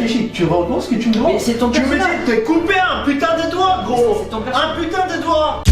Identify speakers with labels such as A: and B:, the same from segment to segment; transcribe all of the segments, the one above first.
A: réfléchis. Tu rends compte ce que tu me demandes?
B: Mais c'est ton
A: Tu me
B: personnage.
A: dis de te couper un putain de doigt, gros.
B: C'est ton personnage.
A: Un putain de doigt.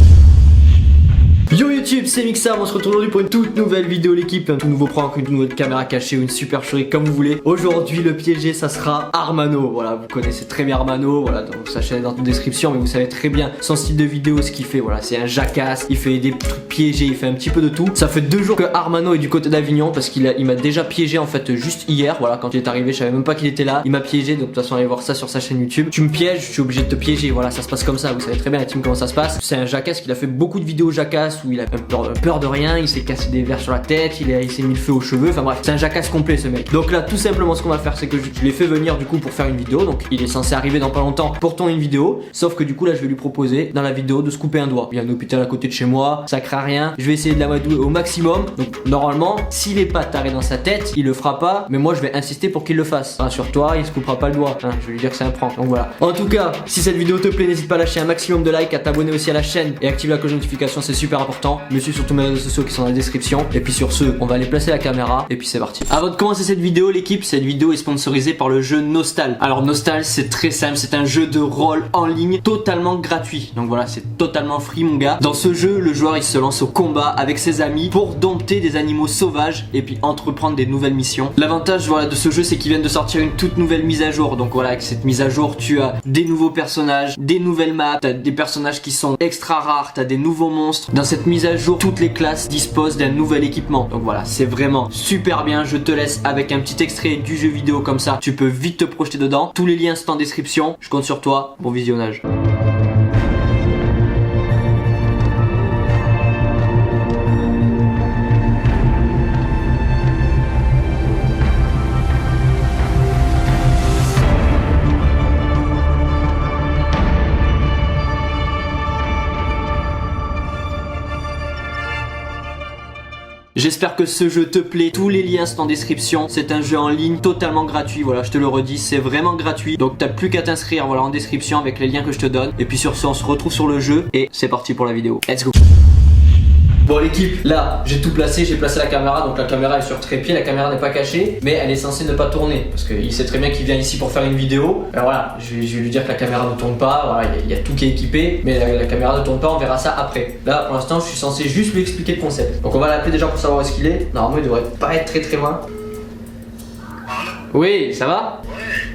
B: Yo YouTube, c'est Mixam, on se retrouve aujourd'hui pour une toute nouvelle vidéo l'équipe, un tout nouveau prank, une nouvelle caméra cachée ou une super souris comme vous voulez. Aujourd'hui le piégé ça sera Armano, voilà vous connaissez très bien Armano, voilà donc sa chaîne est dans la description mais vous savez très bien son style de vidéo, ce qu'il fait, voilà c'est un jacasse, il fait des trucs piégés, il fait un petit peu de tout. Ça fait 2 jours que Armano est du côté d'Avignon parce qu'il m'a déjà piégé en fait juste hier, voilà quand il est arrivé je savais même pas qu'il était là, il m'a piégé donc de toute façon allez voir ça sur sa chaîne YouTube. Tu me pièges, je suis obligé de te piéger, voilà ça se passe comme ça, vous savez très bien la team comment ça se passe. C'est un jacasse qui a fait beaucoup de vidéos jacasse où il a peur de rien, il s'est cassé des verres sur la tête, il s'est mis le feu aux cheveux, enfin bref, c'est un jacasse complet ce mec. Donc là tout simplement ce qu'on va faire c'est que je l'ai fait venir du coup pour faire une vidéo, donc il est censé arriver dans pas longtemps pour tourner une vidéo, sauf que du coup là je vais lui proposer dans la vidéo de se couper un doigt. Il y a un hôpital à côté de chez moi, ça craint rien, je vais essayer de l'amadouer au maximum, donc normalement s'il est pas taré dans sa tête, il le fera pas, mais moi je vais insister pour qu'il le fasse. Rassure-toi, il se coupera pas le doigt, hein, je vais lui dire que c'est un prank, donc voilà. En tout cas, si cette vidéo te plaît, n'hésite pas à lâcher un maximum de likes, à t'abonner aussi à la chaîne et activer la cloche de notification, c'est super important. Me suis sur tous mes réseaux sociaux qui sont dans la description. Et puis sur ce, on va aller placer la caméra et puis c'est parti. Avant de commencer cette vidéo, l'équipe, cette vidéo est sponsorisée par le jeu Nostal. Alors Nostal, c'est très simple, c'est un jeu de rôle en ligne totalement gratuit. Donc voilà, c'est totalement free mon gars. Dans ce jeu, le joueur il se lance au combat avec ses amis pour dompter des animaux sauvages et puis entreprendre des nouvelles missions. L'avantage voilà de ce jeu, c'est qu'il vient de sortir une toute nouvelle mise à jour. Donc voilà, avec cette mise à jour, tu as des nouveaux personnages, des nouvelles maps, t'as des personnages qui sont extra rares, t'as des nouveaux monstres. Dans cette mise à jour, toutes les classes disposent d'un nouvel équipement. Donc voilà, c'est vraiment super bien. Je te laisse avec un petit extrait du jeu vidéo comme ça. Tu peux vite te projeter dedans. Tous les liens sont en description. Je compte sur toi. Bon visionnage. J'espère que ce jeu te plaît, tous les liens sont en description, c'est un jeu en ligne totalement gratuit, voilà je te le redis, c'est vraiment gratuit, donc t'as plus qu'à t'inscrire voilà en description avec les liens que je te donne, et puis sur ce on se retrouve sur le jeu, et c'est parti pour la vidéo, let's go. Bon l'équipe, là j'ai tout placé, j'ai placé la caméra, donc la caméra est sur trépied, la caméra n'est pas cachée, mais elle est censée ne pas tourner, parce qu'il sait très bien qu'il vient ici pour faire une vidéo. Alors voilà, je vais lui dire que la caméra ne tourne pas, voilà, il y a tout qui est équipé, mais la caméra ne tourne pas, on verra ça après. Là pour l'instant je suis censé juste lui expliquer le concept. Donc on va l'appeler déjà pour savoir où est-ce qu'il est, normalement il devrait pas être très loin. Oui, ça va?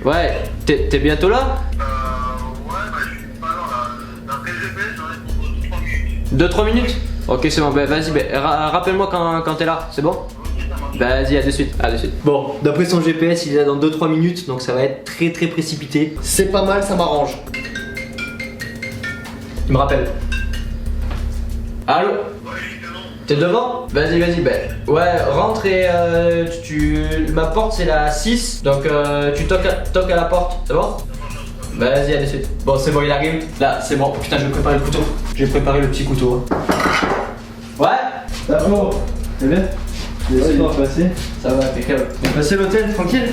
B: Ouais, t'es bientôt là?
C: Ouais, bah je suis pas là. D'après le GPS, j'en ai pour 3 minutes.
B: 2-3 minutes? Ok c'est bon, bah vas-y, rappelle-moi quand t'es là, c'est bon? Vas-y, à de suite, à de suite. Bon, d'après son GPS, il est là dans 2-3 minutes, donc ça va être très précipité.
A: C'est pas mal, ça m'arrange.
B: Il me rappelle. Allô?
C: Ouais, je suis devant.
B: T'es devant? Vas-y, ouais, rentre et ma porte c'est la 6, donc tu toques à la porte, c'est bon? Vas-y, à de suite. Bon, c'est bon, il arrive. Là, c'est bon. Putain, je vais préparer le couteau. J'ai préparé le petit couteau. Ouais?
A: Ça va, bon. C'est bien?
B: Ouais,
A: on va passer.
B: Ça va, impeccable.
A: On va passer l'hôtel, tranquille?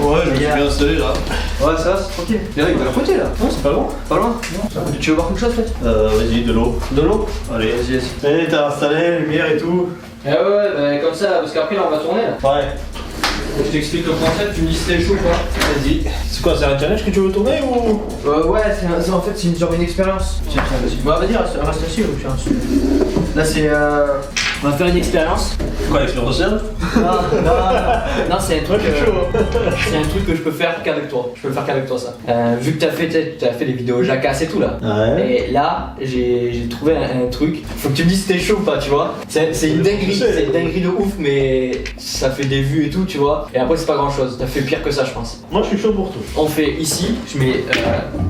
A: Ouais, je me suis bien installé là. Ouais, ça va, c'est tranquille. Il y en a à côté là. Non, c'est pas loin.
B: Pas loin? Non, ça va. Tu veux boire quelque chose, peut-être?
A: Vas-y, de l'eau.
B: De l'eau?
A: Allez,
B: Vas-y.
A: Eh, t'as installé, lumière et tout.
B: Ouais, bah, comme ça, parce qu'après là, on va tourner là.
A: Ouais.
B: Je t'explique le concept, tu me dis si t'es chaud ou pas. Vas-y.
A: C'est quoi, c'est un challenge que tu veux tourner ou?
B: Ouais, en fait, c'est genre une expérience. Tiens, vas-y. Bon, vas-y, reste assis ou tiens. Là, c'est. On va faire une expérience.
A: Quoi, avec le recel?
B: Non, c'est un truc. C'est un truc que je peux faire qu'avec toi. Je peux le faire qu'avec toi, ça. Vu que t'as fait des vidéos jacasse et tout là.
A: Ouais.
B: Et là, j'ai trouvé un truc. Faut que tu me dises si t'es chaud ou pas, tu vois. C'est une dinguerie, c'est une dinguerie de ouf, mais ça fait des vues et tout, tu vois. Et après, c'est pas grand chose. T'as fait pire que ça, je pense.
A: Moi, je suis chaud pour tout.
B: On fait ici, je mets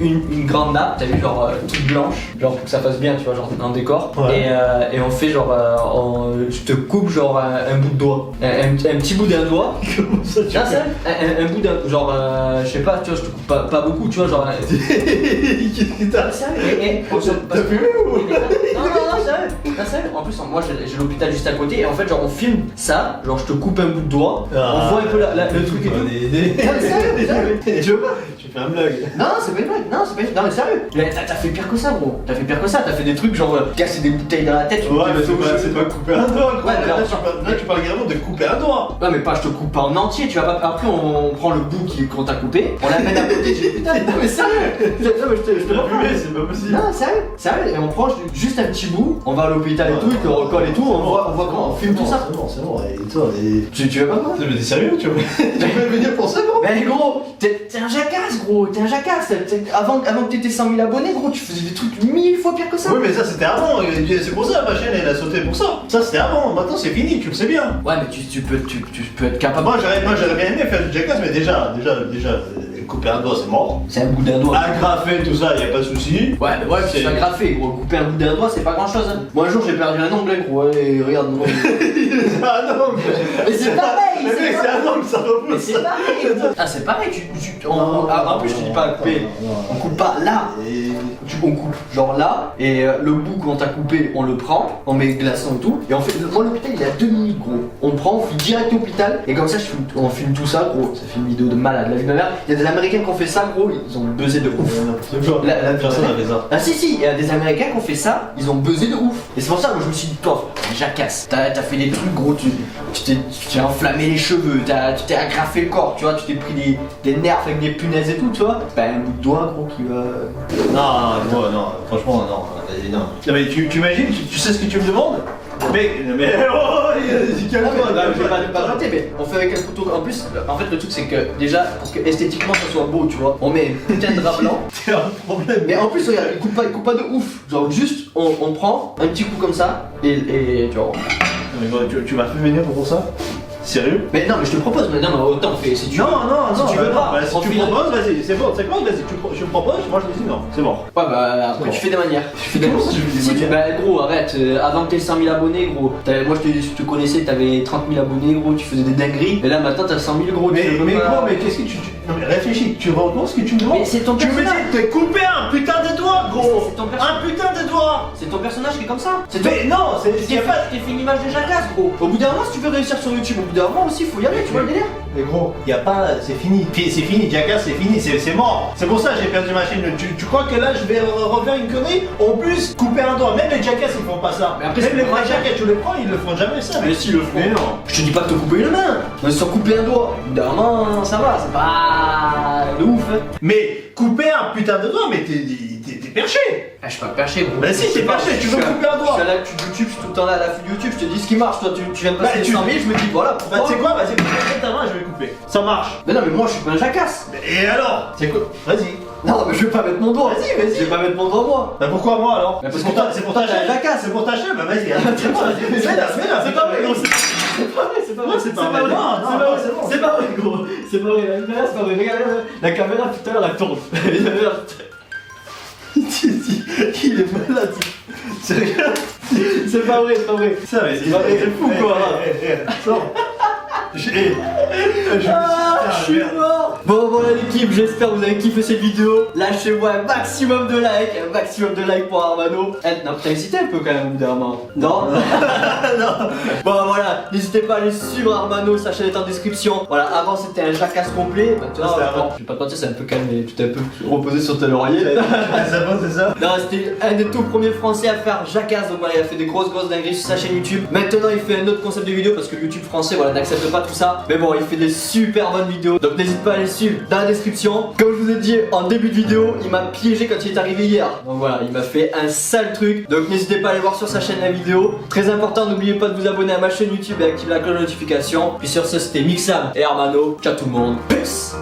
B: une grande nappe, t'as vu, genre toute blanche, genre pour que ça fasse bien, tu vois, genre un décor.
A: Ouais.
B: Et on fait genre, je te coupe genre un bout de doigt, un petit bout d'un doigt.
A: Comment ça, tu
B: Non, c'est un bout d'un, genre, je sais pas, tu vois, je te coupe pas beaucoup, tu vois, genre.
A: Qu'est-ce que t'as?
B: Sérieux?
A: T'as fumé ou?
B: Non, sérieux. Non, sérieux. En plus, plus, moi j'ai l'hôpital juste à côté et en fait, genre on filme ça, genre je te coupe un bout de doigt, on voit un peu le truc et tout. Non, mais sérieux, je veux pas.
A: Tu fais un blague.
B: Non, c'est pas une blague, non, c'est pas une... Non, mais sérieux. Mais t'as fait pire que ça, gros. T'as fait pire que ça, t'as fait des trucs genre casser des bouteilles dans la tête.
A: Ouais, mais c'est pas couper un doigt, gros.
B: Ouais, mais
A: Là, tu parles carrément de couper un doigt.
B: Ouais, mais pas, je te coupe pas en entier, tu vas pas. Après, on prend le bout qu'on t'a coupé, on l'amène à côté, putain, non, mais sérieux. Non, mais je te
A: La fumée, c'est pas possible.
B: Non, sérieux, et on prend juste un petit bout, on va à l'hôpital et tout, et puis on recolle et tout, on voit comment on filme tout ça.
A: C'est bon, et toi,
B: Tu veux pas quoi?
A: mais t'es sérieux, tu veux venir pour ça, gros?
B: Mais gros, t'es un jacasse, gros, t'es un jacasse. Avant que t'étais 100 000 abonnés, gros, tu faisais des trucs 1000 fois pire que ça.
A: Oui, mais ça c'était avant, c'est pour ça ma chaîne elle a sauté pour ça. Ça c'était avant, maintenant c'est fini, tu le sais bien.
B: Ouais, mais tu peux être capable.
A: Moi j'aurais bien aimé faire du jackass, mais déjà, couper un doigt c'est mort.
B: C'est un bout d'un doigt.
A: Agrafer tout ça, y a pas de souci.
B: Ouais, mais ouais, c'est agrafé, gros. Couper un bout d'un doigt, c'est pas grand chose. Hein. Moi, un jour, j'ai perdu un ongle, gros. Et regarde, moi.
A: Ah non,
B: mais c'est pareil!
A: Mais mec, c'est un ongle, ça repousse.
B: Mais c'est pareil! Ah, c'est pareil, en plus, je te dis pas couper. On coupe pas là. On coupe genre là. Et le bout qu'on t'a coupé, on le prend. On met glaçon et tout. Et on fait. Moi, l'hôpital, il est à 2 minutes, gros. On prend, on file direct à l'hôpital. Et comme ça, on filme tout ça, gros. Ça fait une vidéo de malade. La vie de ma mère. Il y a des Américains qui ont fait ça, gros. Ils ont buzzé de ouf.
A: Personne n'a fait ça.
B: Ah si, il y a des Américains qui ont fait ça, ils ont buzzé de ouf. Et c'est pour ça que je me suis dit, toi, jacasse, t'as fait des trucs gros, tu t'es enflammé les cheveux, tu t'es agrafé le corps, tu vois, tu t'es pris des nerfs avec des punaises et tout, tu vois. Bah un bout de doigt gros qui va...
A: Non, franchement non. Non mais tu imagines, tu sais ce que tu me demandes? Mais calme-toi,
B: je vais pas rater, mais on fait avec un couteau. En plus, en fait, le truc c'est que déjà, pour que esthétiquement ça soit beau, tu vois, on met un putain de drap blanc.
A: C'est un problème.
B: Mais en plus, regarde, il coupe pas de ouf. Genre, juste, on prend un petit coup comme ça, et tu vois.
A: Mais bon, tu m'as fait venir pour ça? Sérieux?
B: Mais non, mais je te propose, mais non, mais autant on fait si tu veux.
A: Non,
B: si tu veux pas.
A: Si tu proposes, vas-y, c'est bon, c'est quoi? Vas-y, tu me proposes, moi je te dis non, c'est mort.
B: Ouais, bah après, tu fais des manières.
A: Comment ça, je fais des manières?
B: Bah, gros, arrête. Avant que t'aies 100 000 abonnés, gros. Moi, je te connaissais, t'avais 30 000 abonnés, gros. Tu faisais des dingueries. Et là, maintenant, t'as 100 000, gros.
A: Mais gros, mais qu'est-ce que tu. Non, mais réfléchis, tu rends ce que tu me demandes?
B: Mais c'est ton
A: personnage. Tu me dis de te couper un putain de doigt, gros.
B: C'est ton personnage.
A: Un putain de doigt.
B: C'est ton personnage qui est comme ça.
A: Mais non, c'est.
B: Tu t'es fait une image de jacasse, gros. Au bout d'un moment, si tu veux réussir sur YouTube, au bout d'un moment aussi, faut y aller, tu vois le délire.
A: Mais gros, y a pas. C'est fini. C'est fini, Jackass, c'est fini, c'est mort. C'est pour ça que j'ai perdu ma chaîne. Tu crois que là, je vais refaire une connerie? En plus, couper un doigt. Même les Jackass, ils font pas ça.
B: Mais après,
A: même les vrais
B: vrai
A: Jackass, tu les prends, ils le font jamais ça.
B: Mais si, le font.
A: Mais non.
B: Je te dis pas de te couper une main. Mais sur couper un doigt. Au bout d'un moment, ça va, c'est pas de ouf, hein.
A: Mais couper un putain de doigt, mais t'es perché.
B: Ah, je suis pas perché, gros.
A: Bah si, t'es perché, tu veux couper un doigt.
B: Je suis à l'actu YouTube, je suis tout le temps là à l'affût de YouTube, je te dis ce qui marche. Toi, tu viens de passer
A: Bah,
B: les 100 000, je me dis voilà.
A: Bah tu sais quoi, vas-y, prends ta main, je vais couper. Ça marche.
B: Mais non, mais moi je suis pas un jacasse.
A: Et alors? C'est quoi? Vas-y.
B: Non, mais je vais pas mettre mon doigt.
A: Vas-y.
B: Je vais pas mettre mon doigt, moi.
A: Bah pourquoi moi alors?
B: Bah, parce
A: C'est
B: que
A: pour ta
B: t'es un
A: chaîne.
B: jacasse.
A: C'est pour ta chaîne, bah vas-y. Fais-la.
B: C'est pas vrai, gros. C'est pas vrai, c'est pas vrai.
A: C'est pas vrai. Non,
B: C'est pas vrai, gros. C'est pas vrai, la caméra, c'est pas vrai. Regarde, la caméra tout à l'heure elle tourne.
A: Il est malade. Sérieux?
B: C'est pas vrai, c'est pas vrai.
A: Ça, mais c'est fou quoi. Je
B: suis mort. Bon voilà l'équipe, j'espère que vous avez kiffé cette vidéo. Lâchez-moi un maximum de likes pour Armano. Non, t'as hésité un peu quand même au bout d'un moment. Non. Non. Bon voilà, n'hésitez pas à aller suivre Armano, sa chaîne est en description. Voilà, avant c'était un jacasse complet. Maintenant, je vais pas te mentir, c'est un peu calmé, tu t'es un peu reposé sur tes lauriers.
A: C'est ça?
B: Non, c'était un des tout premiers français à faire jacasse, donc voilà, il a fait des grosses dingueries sur sa chaîne YouTube. Maintenant il fait un autre concept de vidéo parce que YouTube français, voilà, n'accepte pas tout ça. Mais bon, il fait des super bonnes vidéos, donc n'hésite pas à les suivre dans la description. Comme je vous ai dit en début de vidéo, il m'a piégé quand il est arrivé hier. Donc voilà, il m'a fait un sale truc. Donc n'hésitez pas à aller voir sur sa chaîne la vidéo. Très important, n'oubliez pas de vous abonner à ma chaîne YouTube et activer la cloche de notification. Puis sur ce, c'était Mixam et Armano. Ciao tout le monde. Peace.